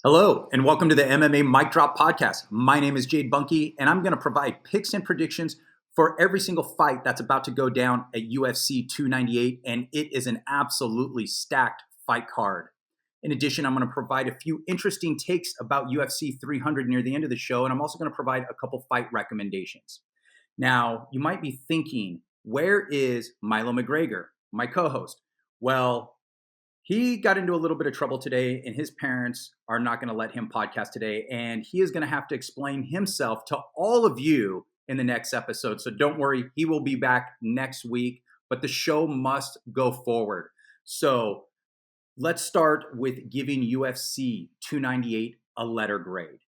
Hello, and welcome to the MMA Mic Drop Podcast. My name is Jade Bunky, and I'm going to provide picks and predictions for every single fight that's about to go down at UFC 298, and it is an absolutely stacked fight card. In addition, I'm going to provide a few interesting takes about UFC 300 near the end of the show, and I'm also going to provide a couple fight recommendations. Now, you might be thinking, where is Milo McGregor, my co-host? Well, he got into a little bit of trouble today, and his parents are not going to let him podcast today, and he is going to have to explain himself to all of you in the next episode. So don't worry, he will be back next week, but the show must go forward. So let's start with giving UFC 298 a letter grade.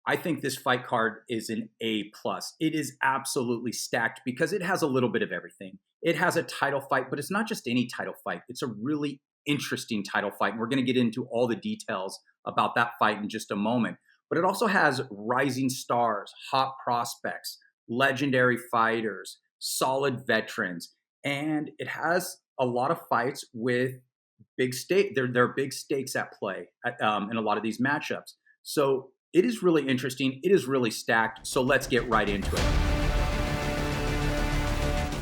I think this fight card is an A+. It is absolutely stacked because it has a little bit of everything. It has a title fight, but it's not just any title fight. It's a really interesting title fight. And we're going to get into all the details about that fight in just a moment. But it also has rising stars, hot prospects, legendary fighters, solid veterans, and it has a lot of fights with big stake. There are big stakes at play in a lot of these matchups. So it is really interesting. It is really stacked. So let's get right into it.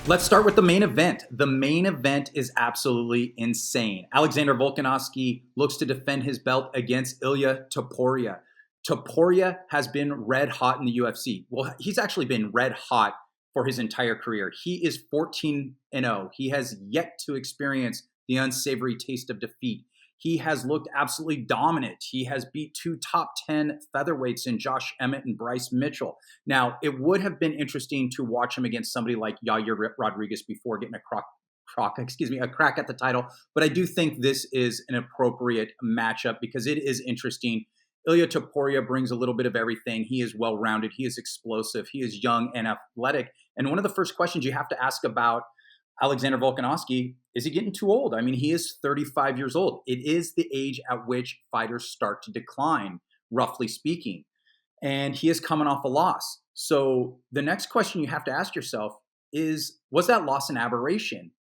Let's start with the main event. The main event is absolutely insane. Alexander Volkanovski looks to defend his belt against IliaTopuria. Topuria has been red hot in the UFC. Well, he's actually been red hot for his entire career. He is 14-0. He has yet to experience the unsavory taste of defeat. He has looked absolutely dominant. He has beat two top 10 featherweights in Josh Emmett and Bryce Mitchell. Now, it would have been interesting to watch him against somebody like Yair Rodriguez before getting a crack at the title. But I do think this is an appropriate matchup because it is interesting. IliaTopuria brings a little bit of everything. He is well-rounded. He is explosive. He is young and athletic. And one of the first questions you have to ask about Alexander Volkanovski, is he getting too old? I mean, he is 35 years old. It is the age at which fighters start to decline, roughly speaking. And he is coming off a loss. So the next question you have to ask yourself is, was that loss an aberration?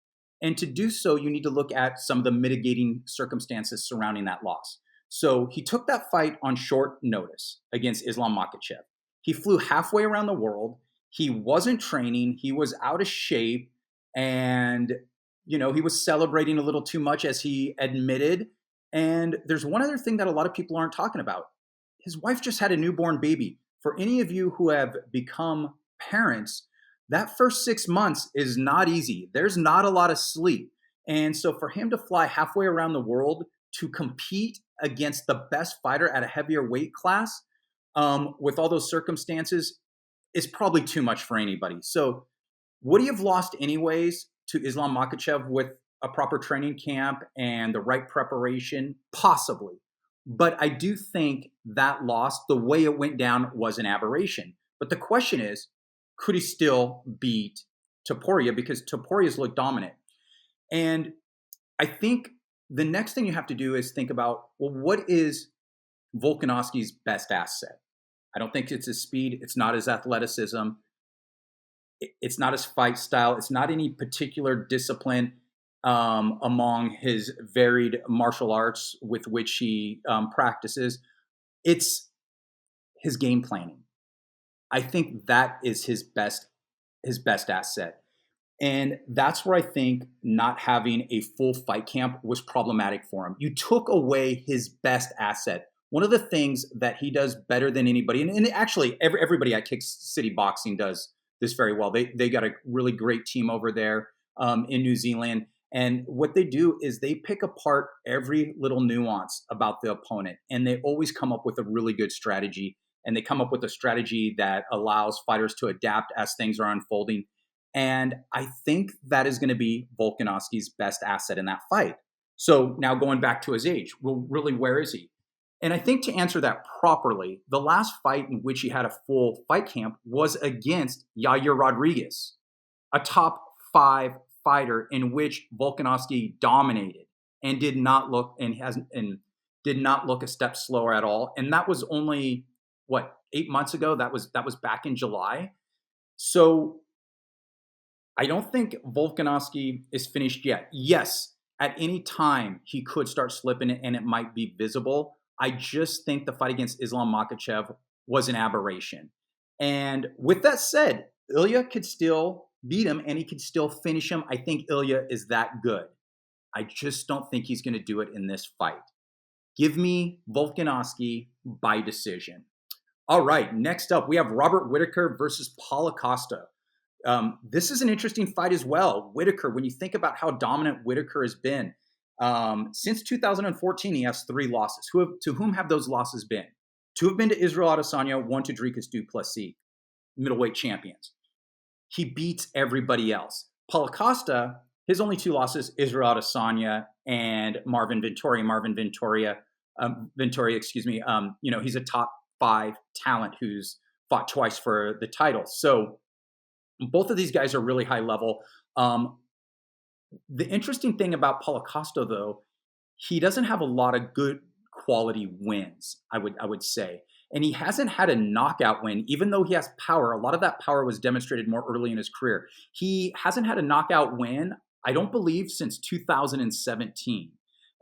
And to do so, you need to look at some of the mitigating circumstances surrounding that loss. So he took that fight on short notice against Islam Makhachev. He flew halfway around the world. He wasn't training. He was out of shape. And, he was celebrating a little too much, as he admitted. And there's one other thing that a lot of people aren't talking about. His wife just had a newborn baby. For any of you who have become parents, that first 6 months is not easy. There's not a lot of sleep. And so for him to fly halfway around the world to compete against the best fighter at a heavier weight class, with all those circumstances, is probably too much for anybody. So would he have lost anyways to Islam Makhachev with a proper training camp and the right preparation? Possibly. But I do think that loss, the way it went down, was an aberration. But the question is, could he still beat Topuria? Because Topuria's looked dominant. And I think the next thing you have to do is think about, well, what is Volkanovski's best asset? I don't think it's his speed. It's not his athleticism. It's not his fight style. It's not any particular discipline among his varied martial arts with which he practices. It's his game planning. I think that is his best asset. And that's where I think not having a full fight camp was problematic for him. You took away his best asset. One of the things that he does better than anybody, and actually everybody at Kick City Boxing does this very well. They got a really great team over there in New Zealand. And what they do is they pick apart every little nuance about the opponent. And they always come up with a really good strategy. And they come up with a strategy that allows fighters to adapt as things are unfolding. And I think that is going to be Volkanovski's best asset in that fight. So now going back to his age, well, really, where is he? And I think to answer that properly, the last fight in which he had a full fight camp was against Yair Rodriguez, a top 5 fighter in which Volkanovski dominated and did not look a step slower at all. And that was only 8 months ago. That was back in July. So I don't think Volkanovski is finished yet. Yes, at any time he could start slipping and it might be visible. I just think the fight against Islam Makhachev was an aberration. And with that said, Ilya could still beat him and he could still finish him. I think Ilya is that good. I just don't think he's going to do it in this fight. Give me Volkanovski by decision. All right, next up, we have Robert Whittaker versus Paulo Costa. This is an interesting fight as well. Whittaker, when you think about how dominant Whittaker has been, since 2014, he has 3 losses. To whom have those losses been? 2 have been to Israel Adesanya, 1 to Dricus du Plessis, middleweight champions. He beats everybody else. Paulo Costa, his only 2 losses, Israel Adesanya and Marvin Vettori. He's a top 5 talent who's fought twice for the title. So both of these guys are really high level. The interesting thing about Paulo Costa, though, he doesn't have a lot of good quality wins, I would say. And he hasn't had a knockout win, even though he has power. A lot of that power was demonstrated more early in his career. He hasn't had a knockout win, I don't believe, since 2017.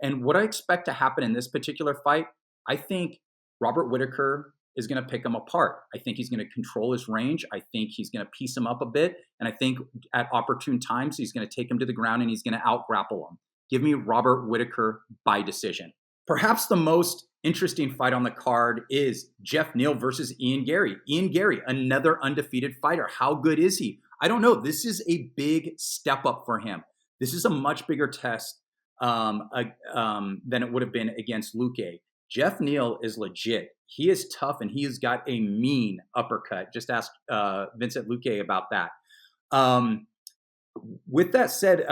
And what I expect to happen in this particular fight, I think Robert Whittaker is going to pick him apart. I think he's going to control his range. I think he's going to piece him up a bit. And I think at opportune times, he's going to take him to the ground and he's going to out-grapple him. Give me Robert Whittaker by decision. Perhaps the most interesting fight on the card is Geoff Neal versus Ian Garry. Ian Garry, another undefeated fighter. How good is he? I don't know. This is a big step up for him. This is a much bigger test than it would have been against Luque. Geoff Neal is legit. He is tough, and he has got a mean uppercut. Just ask Vincent Luque about that. With that said,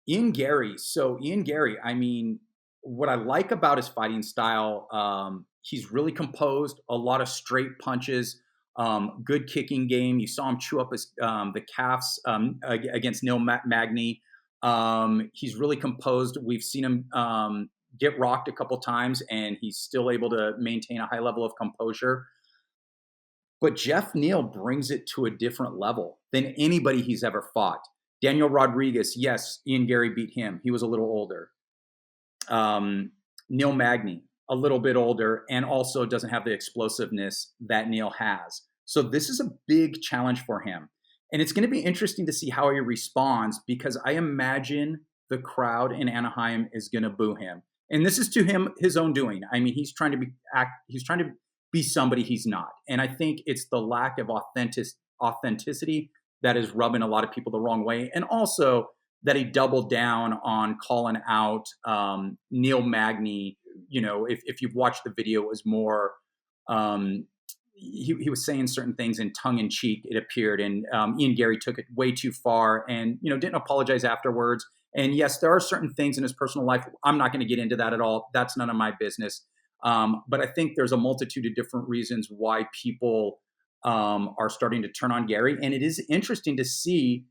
Ian Garry. So Ian Garry, I mean, what I like about his fighting style, he's really composed, a lot of straight punches, good kicking game. You saw him chew up the calves against Neil Magny. He's really composed. We've seen him get rocked a couple times, and he's still able to maintain a high level of composure. But Geoff Neal brings it to a different level than anybody he's ever fought. Daniel Rodriguez, yes, Ian Garry beat him. He was a little older. Neil Magny, a little bit older, and also doesn't have the explosiveness that Neal has. So this is a big challenge for him. And it's going to be interesting to see how he responds, because I imagine the crowd in Anaheim is going to boo him. And this is to him his own doing. I mean, he's trying to be somebody he's not. And I think it's the lack of authenticity that is rubbing a lot of people the wrong way. And also that he doubled down on calling out Neil Magny. You know, if you've watched the video, it was more, he was saying certain things in tongue in cheek, it appeared. And Ian Garry took it way too far and, didn't apologize afterwards. And yes, there are certain things in his personal life. I'm not going to get into that at all. That's none of my business. But I think there's a multitude of different reasons why people are starting to turn on Garry. And it is interesting to see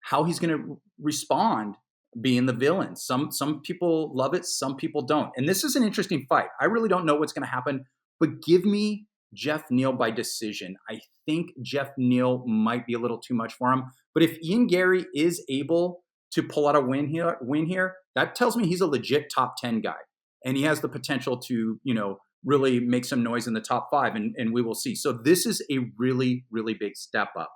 how he's going to respond being the villain. Some people love it. Some people don't. And this is an interesting fight. I really don't know what's going to happen, but give me Geoff Neal by decision. I think Geoff Neal might be a little too much for him. But if Ian Garry is able to pull out a win here, that tells me he's a legit top 10 guy. And he has the potential to, really make some noise in the top 5, and we will see. So this is a really, really big step up.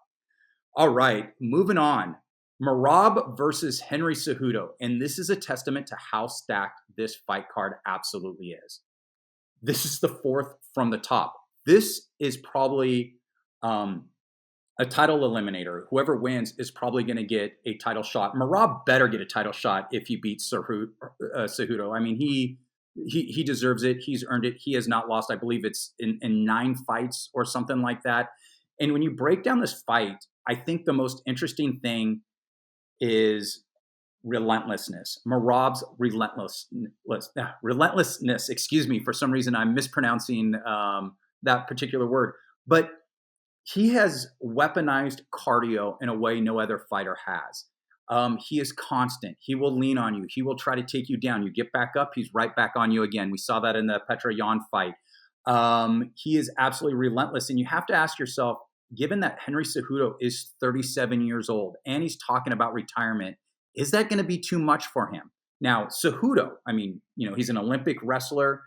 All right, moving on. Merab versus Henry Cejudo. And this is a testament to how stacked this fight card absolutely is. This is the 4th from the top. This is probably a title eliminator. Whoever wins is probably going to get a title shot. Merab better get a title shot if he beats Cejudo. I mean, he deserves it. He's earned it. He has not lost. I believe it's in 9 fights or something like that. And when you break down this fight, I think the most interesting thing is relentlessness. Merab's relentlessness. Excuse me. For some reason, I'm mispronouncing that particular word. But he has weaponized cardio in a way no other fighter has. He is constant. He will lean on you. He will try to take you down. You get back up, he's right back on you again. We saw that in the Petra Yan fight. He is absolutely relentless. And you have to ask yourself, given that Henry Cejudo is 37 years old and he's talking about retirement, is that going to be too much for him? Now, Cejudo, I mean, he's an Olympic wrestler.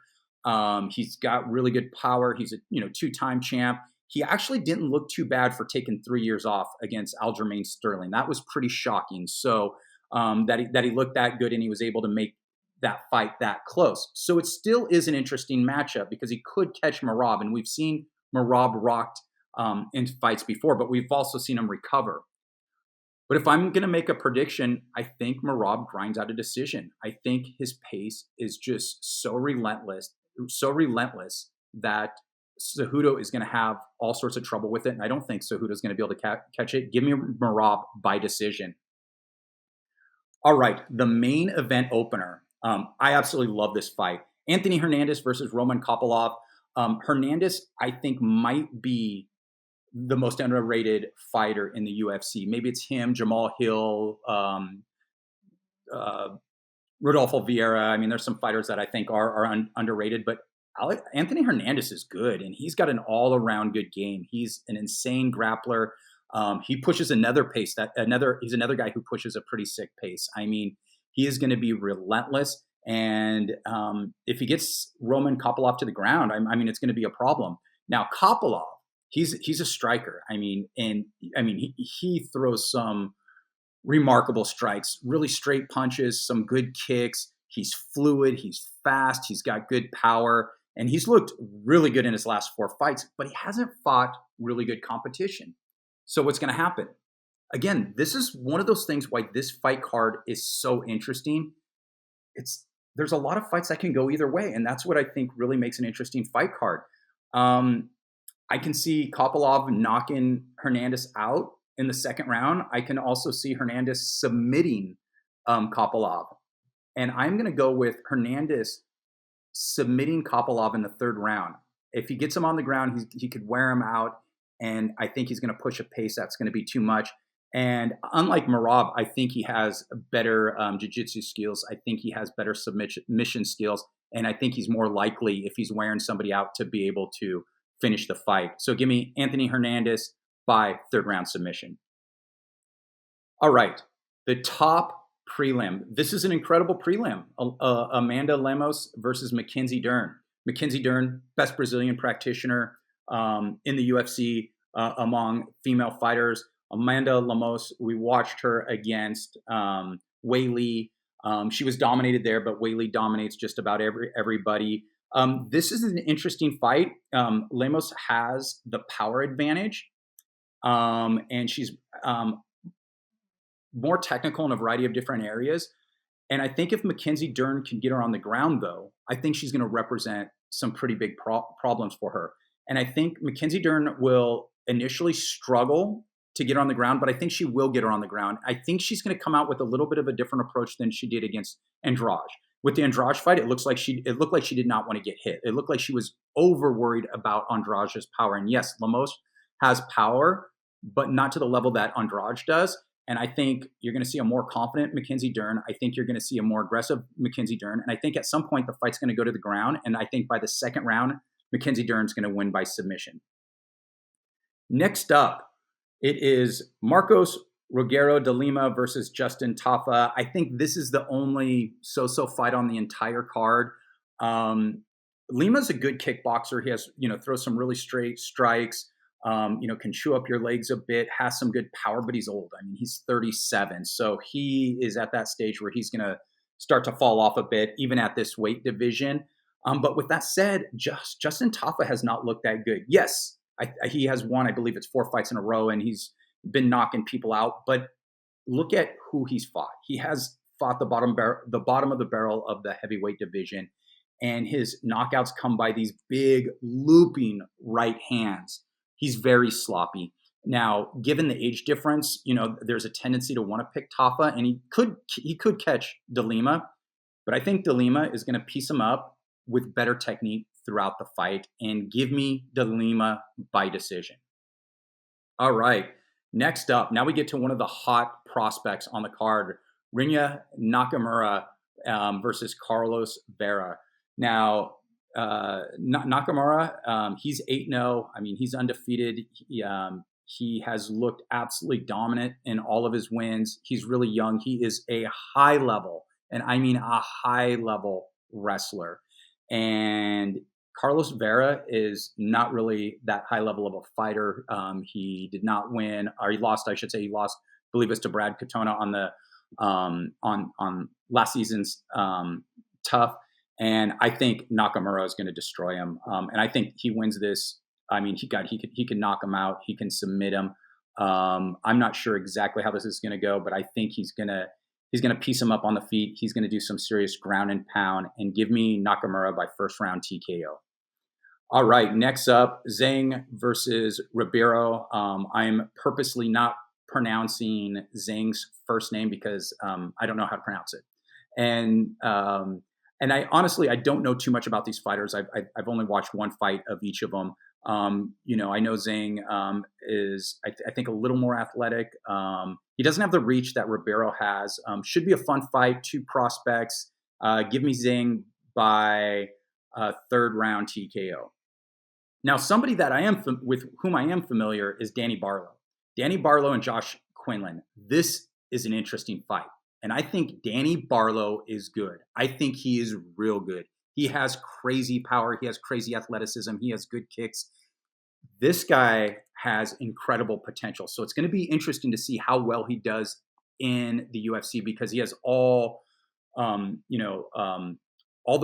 He's got really good power. He's a two-time champ. He actually didn't look too bad for taking 3 years off against Aljamain Sterling. That was pretty shocking. So that he looked that good and he was able to make that fight that close. So it still is an interesting matchup because he could catch Merab, and we've seen Merab rocked in fights before, but we've also seen him recover. But if I'm going to make a prediction, I think Merab grinds out a decision. I think his pace is just so relentless that Cejudo is going to have all sorts of trouble with it. And I don't think Cejudo is going to be able to catch it. Give me Merab by decision. All right, the main event opener. I absolutely love this fight. Anthony Hernandez versus Roman Kopylov. Hernandez, I think, might be the most underrated fighter in the UFC. Maybe it's him, Jamal Hill, Rodolfo Vieira. I mean, there's some fighters that I think are underrated, but Anthony Hernandez is good, and he's got an all-around good game. He's an insane grappler. He pushes another pace. He's another guy who pushes a pretty sick pace. I mean, he is going to be relentless, and if he gets Roman Kopylov to the ground, I mean, it's going to be a problem. Now, Kopylov, he's a striker. I mean, he throws some remarkable strikes, really straight punches, some good kicks. He's fluid. He's fast. He's got good power. And he's looked really good in his last 4 fights, but he hasn't fought really good competition. So what's going to happen? Again, this is one of those things why this fight card is so interesting. There's a lot of fights that can go either way, and that's what I think really makes an interesting fight card. I can see Kopylov knocking Hernandez out in the second round. I can also see Hernandez submitting Kopylov. And I'm going to go with Hernandez submitting Kopylov in the third round. If he gets him on the ground, he could wear him out, and I think he's going to push a pace that's going to be too much. And unlike Merab, I think he has better jiu-jitsu skills. I think he has better submission skills, and I think he's more likely, if he's wearing somebody out, to be able to finish the fight. So give me Anthony Hernandez by third round submission. All right, the top prelim. This is an incredible prelim. Amanda Lemos versus Mackenzie Dern. Mackenzie Dern, best Brazilian practitioner in the UFC among female fighters. Amanda Lemos, we watched her against Weili. She was dominated there, but Weili dominates just about everybody. This is an interesting fight. Lemos has the power advantage, and she's more technical in a variety of different areas. And I think if Mackenzie Dern can get her on the ground, though, I think she's going to represent some pretty big problems for her. And I think Mackenzie Dern will initially struggle to get her on the ground, but I think she will get her on the ground. I think she's going to come out with a little bit of a different approach than she did against Andrade. With the Andrade fight, it looked like she did not want to get hit. It looked like she was over worried about Andrade's power. And yes, Lemos has power, but not to the level that Andrade does. And I think you're going to see a more confident Mackenzie Dern. I think you're going to see a more aggressive Mackenzie Dern. And I think at some point the fight's going to go to the ground. And I think by the second round, Mackenzie Dern's going to win by submission. Next up, it is Marcos Rogerio de Lima versus Justin Tafa. I think this is the only so-so fight on the entire card. Lima's a good kickboxer. He has, throws some really straight strikes. Can chew up your legs a bit, has some good power, but he's old. I mean, he's 37. So he is at that stage where he's going to start to fall off a bit, even at this weight division. But with that said, Justin Tafa has not looked that good. Yes, he has won, I believe it's 4 fights in a row, and he's been knocking people out. But look at who he's fought. He has fought the bottom of the barrel of the heavyweight division, and his knockouts come by these big looping right hands. He's very sloppy. Now, given the age difference, there's a tendency to want to pick Tafa, and he could catch De Lima, but I think De Lima is going to piece him up with better technique throughout the fight and give me De Lima by decision. All right, next up, now we get to one of the hot prospects on the card, Rinya Nakamura versus Carlos Vera. Now, Nakamura, he's 8-0. I mean, he's undefeated. He has looked absolutely dominant in all of his wins. He's really young. He is a high level, and I mean a high level wrestler. And Carlos Vera is not really that high level of a fighter. He did not win, or he lost, I should say. He lost, I believe it's to Brad Katona on the on last season's tough. And I think Nakamura is going to destroy him. And I think he wins this. I mean, he can knock him out. He can submit him. I'm not sure exactly how this is going to go, but I think he's gonna piece him up on the feet. He's gonna do some serious ground and pound, and give me Nakamura by first round TKO. All right, next up, Zhang versus Ribeiro. I'm purposely not pronouncing Zhang's first name because I don't know how to pronounce it, and I honestly I don't know too much about these fighters. I've only watched one fight of each of them. I know Zhang is I think a little more athletic. He doesn't have the reach that Ribeiro has. Should be a fun fight. Two prospects. Give me Zhang by third round TKO. Now, somebody that with whom I am familiar is Danny Barlow. Danny Barlow and Josh Quinlan. This is an interesting fight. And I think Danny Barlow is good. I think he is real good. He has crazy power. He has crazy athleticism. He has good kicks. This guy has incredible potential. So it's going to be interesting to see how well he does in the UFC, because he has all the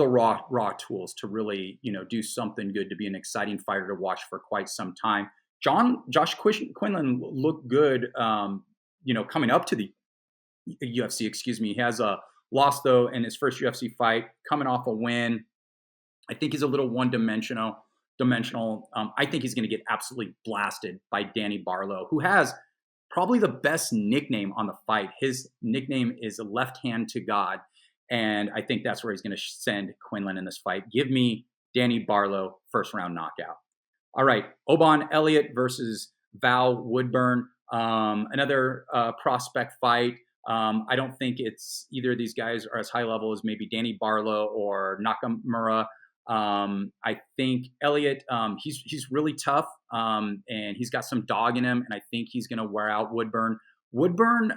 raw tools to really, do something good, to be an exciting fighter to watch for quite some time. Josh Quinlan looked good, coming up to the UFC, excuse me. He has a loss, though, in his first UFC fight, coming off a win. I think he's a little one-dimensional. I think he's going to get absolutely blasted by Danny Barlow, who has probably the best nickname on the fight. His nickname is Left Hand to God, and I think that's where he's going to send Quinlan in this fight. Give me Danny Barlow, first-round knockout. All right, Oban Elliott versus Val Woodburn, another prospect fight. I don't think it's either of these guys are as high level as maybe Danny Barlow or Nakamura. I think Elliott, he's really tough, and he's got some dog in him, and I think he's going to wear out Woodburn. Woodburn,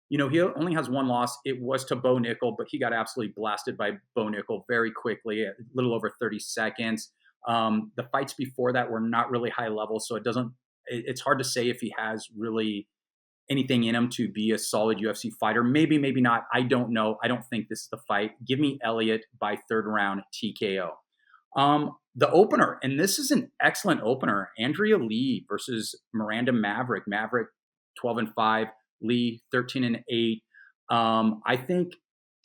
he only has one loss. It was to Bo Nickel, but he got absolutely blasted by Bo Nickel very quickly, a little over 30 seconds. The fights before that were not really high level, so it's hard to say if he has really anything in him to be a solid UFC fighter. Maybe, maybe not. I don't know. I don't think this is the fight. Give me Elliott by third round TKO. The opener, and this is an excellent opener, Andrea Lee versus Miranda Maverick. Maverick 12-5, Lee 13-8. I think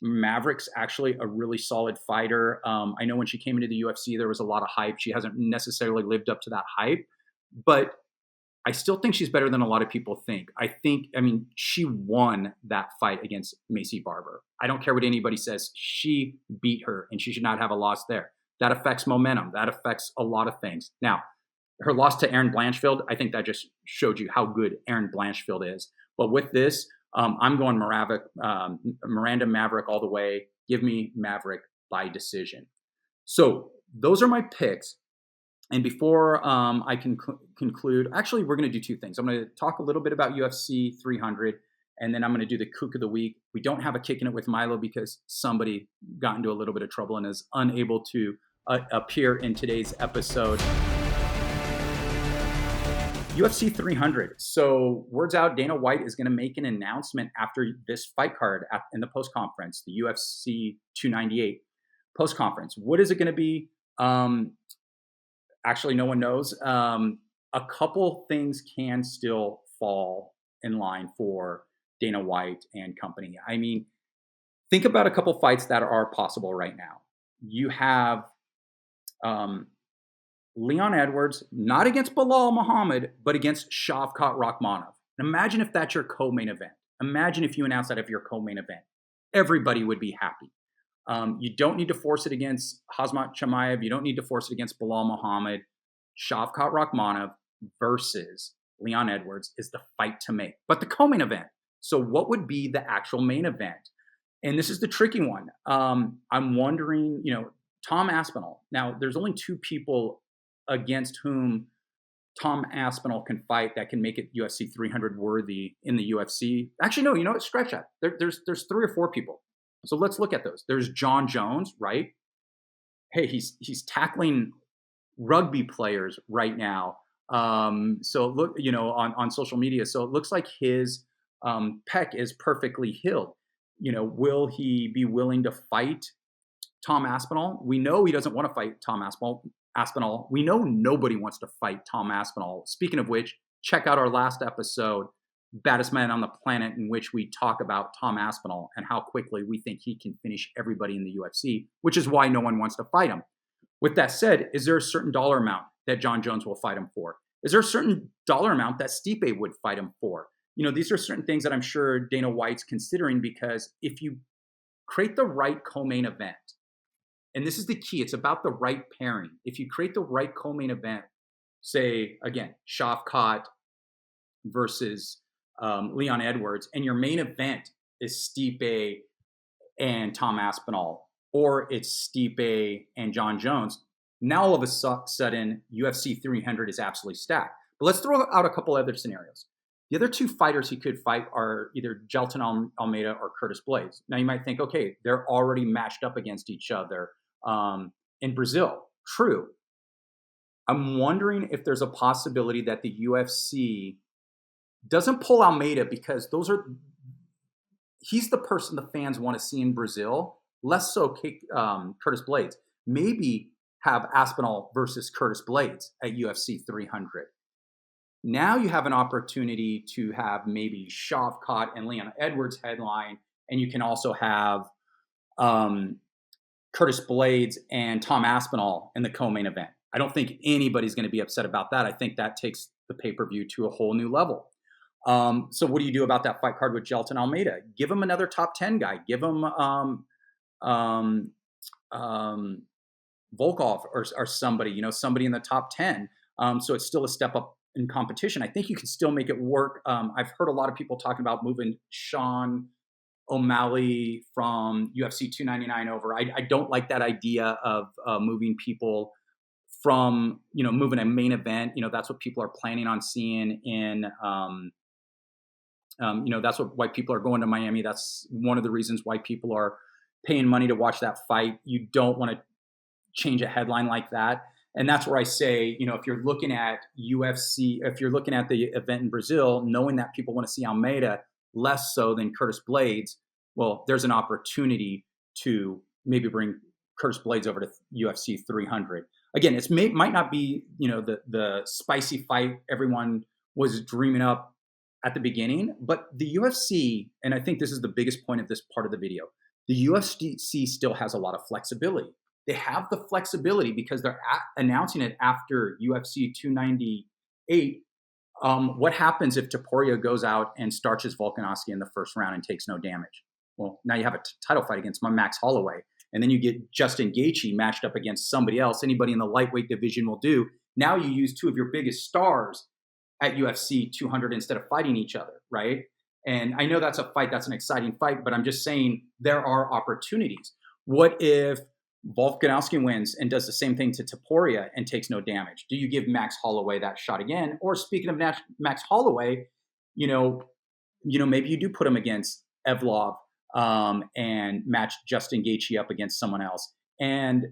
Maverick's actually a really solid fighter. I know when she came into the UFC, there was a lot of hype. She hasn't necessarily lived up to that hype, but I still think she's better than a lot of people think. She won that fight against Macy Barber. I don't care what anybody says. She beat her, and she should not have a loss there. That affects momentum. That affects a lot of things. Now, her loss to Erin Blanchfield, I think that just showed you how good Erin Blanchfield is. But with this, I'm going Miranda Maverick all the way. Give me Maverick by decision. So those are my picks. And before I can conclude, actually, we're going to do two things. I'm going to talk a little bit about UFC 300, and then I'm going to do the Kook of the Week. We don't have a Kicking It with Milo because somebody got into a little bit of trouble and is unable to appear in today's episode. UFC 300. So word's out, Dana White is going to make an announcement after this fight card in the post-conference, the UFC 298 post-conference. What is it going to be? Actually, no one knows. A couple things can still fall in line for Dana White and company. I mean, think about a couple fights that are possible right now. You have Leon Edwards, not against Belal Muhammad, but against Shavkat Rakhmonov. Imagine if that's your co-main event. Imagine if you announce that as your co-main event. Everybody would be happy. You don't need to force it against Khamzat Chimaev. You don't need to force it against Belal Muhammad. Shavkat Rakhmonov versus Leon Edwards is the fight to make. But the co-main event. So what would be the actual main event? And this is the tricky one. I'm wondering, Tom Aspinall. Now, there's only two people against whom Tom Aspinall can fight that can make it UFC 300 worthy in the UFC. Actually, no, you know what? Scratch that. There's 3 or 4 people. So let's look at those. There's John Jones, right? hey, he's tackling rugby players right now. So look, on social media. So it looks like his pec is perfectly healed. Will he be willing to fight Tom Aspinall? We know he doesn't want to fight Tom Aspinall. We know nobody wants to fight Tom Aspinall. Speaking of which, check out our last episode, Baddest Man on the Planet, in which we talk about Tom Aspinall and how quickly we think he can finish everybody in the UFC, which is why no one wants to fight him. With that said, is there a certain dollar amount that John Jones will fight him for? Is there a certain dollar amount that Stipe would fight him for? These are certain things that I'm sure Dana White's considering, because if you create the right co-main event, and this is the key, it's about the right pairing. If you create the right co-main event, say, again, Shavkat versus Leon Edwards, and your main event is Stipe and Tom Aspinall, or it's Stipe and John Jones, now all of a sudden UFC 300 is absolutely stacked. But let's throw out a couple other scenarios. The other two fighters he could fight are either Gelton Almeida or Curtis Blaydes. Now you might think, okay, they're already matched up against each other in Brazil. True. I'm wondering if there's a possibility that the UFC doesn't pull Almeida, because he's the person the fans want to see in Brazil, less so Curtis Blaydes. Maybe have Aspinall versus Curtis Blaydes at UFC 300. Now you have an opportunity to have maybe Shavkat and Leon Edwards headline, and you can also have Curtis Blaydes and Tom Aspinall in the co-main event. I don't think anybody's going to be upset about that. I think that takes the pay-per-view to a whole new level. So what do you do about that fight card with Gelton Almeida? Give him another top 10 guy. Give him Volkov or somebody, somebody in the top 10. So it's still a step up in competition. I think you can still make it work. I've heard a lot of people talking about moving Sean O'Malley from UFC 299 over. I don't like that idea of moving people from, moving a main event. That's what people are planning on seeing in, that's why people are going to Miami. That's one of the reasons why people are paying money to watch that fight. You don't want to change a headline like that. And that's where I say, if you're looking at UFC, if you're looking at the event in Brazil, knowing that people want to see Almeida less so than Curtis Blaydes, well, there's an opportunity to maybe bring Curtis Blaydes over to UFC 300. Again, it might not be, the spicy fight everyone was dreaming up at the beginning, but the UFC, and I think this is the biggest point of this part of the video, the UFC still has a lot of flexibility. They have the flexibility because they're announcing it after UFC 298. What happens if Topuria goes out and starches Volkanovski in the first round and takes no damage? Well, now you have a title fight against Max Holloway. And then you get Justin Gaethje matched up against somebody else. Anybody in the lightweight division will do. Now you use two of your biggest stars at UFC 200 instead of fighting each other, right? And I know that's a fight, that's an exciting fight, but I'm just saying there are opportunities. What if Volkanovski wins and does the same thing to Topuria and takes no damage? Do you give Max Holloway that shot again? Or speaking of Max Holloway, maybe you do put him against Evlov and match Justin Gaethje up against someone else. And,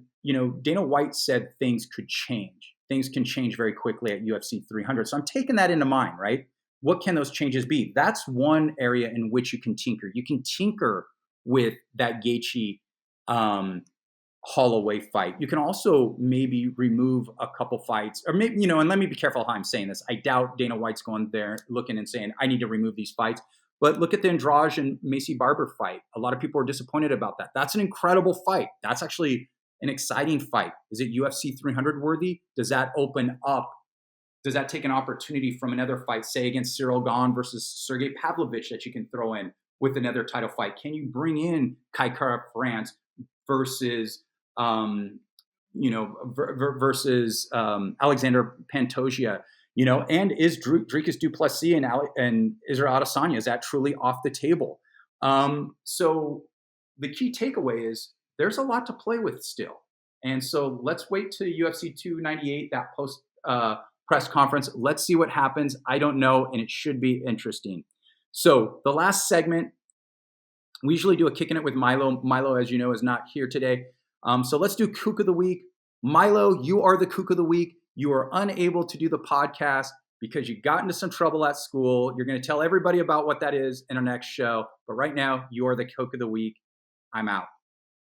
Dana White said things could change. Things can change very quickly at UFC 300. So I'm taking that into mind, right? What can those changes be? That's one area in which you can tinker. You can tinker with that Gaethje Holloway fight. You can also maybe remove a couple fights, or maybe, and let me be careful how I'm saying this. I doubt Dana White's going there looking and saying, I need to remove these fights. But look at the Andrade and Macy Barber fight. A lot of people are disappointed about that. That's an incredible fight. That's actually an exciting fight. Is it UFC 300 worthy? Does that open up? Does that take an opportunity from another fight, say against Ciryl Gane versus Sergei Pavlovich, that you can throw in with another title fight? Can you bring in Kai Kara France versus versus Alexandre Pantoja, and is Dricus du Plessis and Israel Adesanya, is that truly off the table? So the key takeaway is there's a lot to play with still. And so let's wait to UFC 298, that post press conference. Let's see what happens. I don't know, and it should be interesting. So the last segment, we usually do a Kicking It with Milo. Milo, as you know, is not here today. So let's do Kook of the Week. Milo, you are the Kook of the Week. You are unable to do the podcast because you got into some trouble at school. You're going to tell everybody about what that is in our next show. But right now, you are the Kook of the Week. I'm out.